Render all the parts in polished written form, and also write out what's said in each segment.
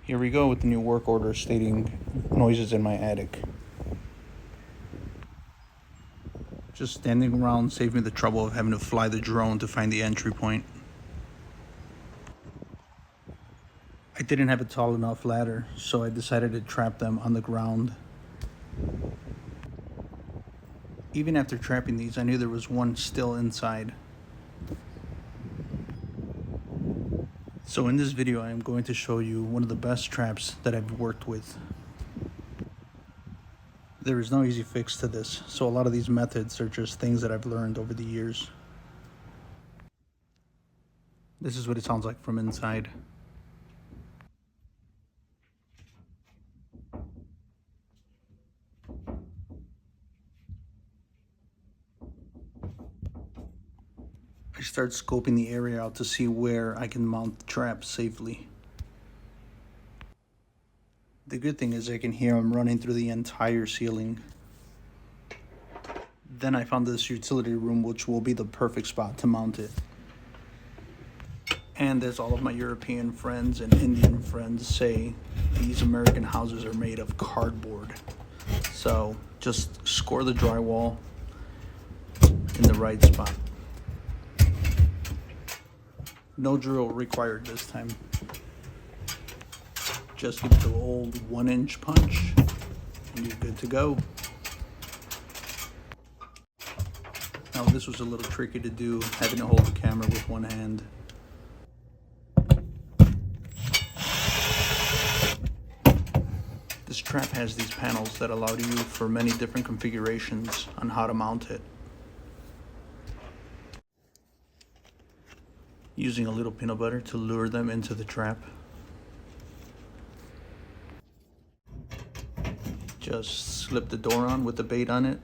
Here we go with the new work order stating noises in my attic. Just standing around saved me the trouble of having to fly the drone to find the entry point. I didn't have a tall enough ladder, so I decided to trap them on the ground. Even after trapping these, I knew there was one still inside. So in this video, I am going to show you one of the best traps that I've worked with. There is no easy fix to this, so a lot of these methods are just things that I've learned over the years. This is what it sounds like from inside. I start scoping the area out to see where I can mount the trap safely. The good thing is I can hear them running through the entire ceiling. Then I found this utility room, which will be the perfect spot to mount it. And as all of my European friends and Indian friends say, these American houses are made of cardboard. So just score the drywall in the right spot. No drill required this time. Just give it the old 1-inch punch and you're good to go. Now this was a little tricky to do, having to hold the camera with one hand. This trap has these panels that allow you for many different configurations on how to mount it. Using a little peanut butter to lure them into the trap. Just slip the door on with the bait on it.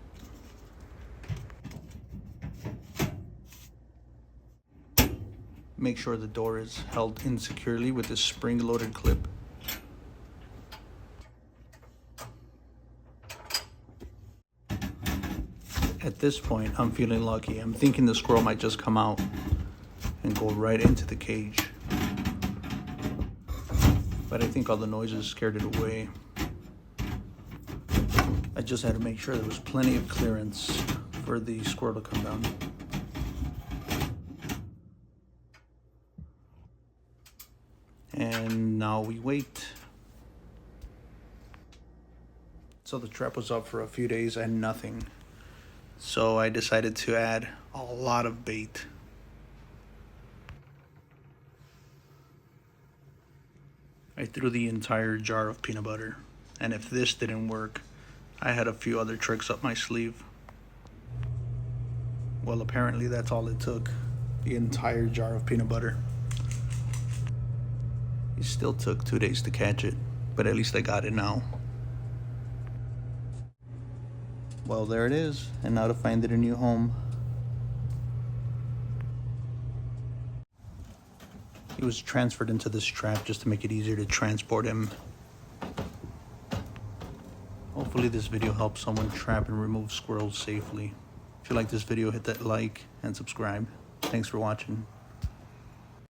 Make sure the door is held in securely with this spring-loaded clip. At this point, I'm feeling lucky. I'm thinking the squirrel might just come out and go right into the cage. But I think all the noises scared it away. I just had to make sure there was plenty of clearance for the squirrel to come down. And now we wait. So the trap was up for a few days and nothing. So I decided to add a lot of bait. I threw the entire jar of peanut butter, and if this didn't work, I had a few other tricks up my sleeve. Well, apparently that's all it took, the entire jar of peanut butter. It still took 2 days to catch it, but at least I got it now. Well, there it is, and now to find it a new home. He was transferred into this trap just to make it easier to transport him. Hopefully this video helps someone trap and remove squirrels safely. If you like this video, hit that like and subscribe. Thanks for watching.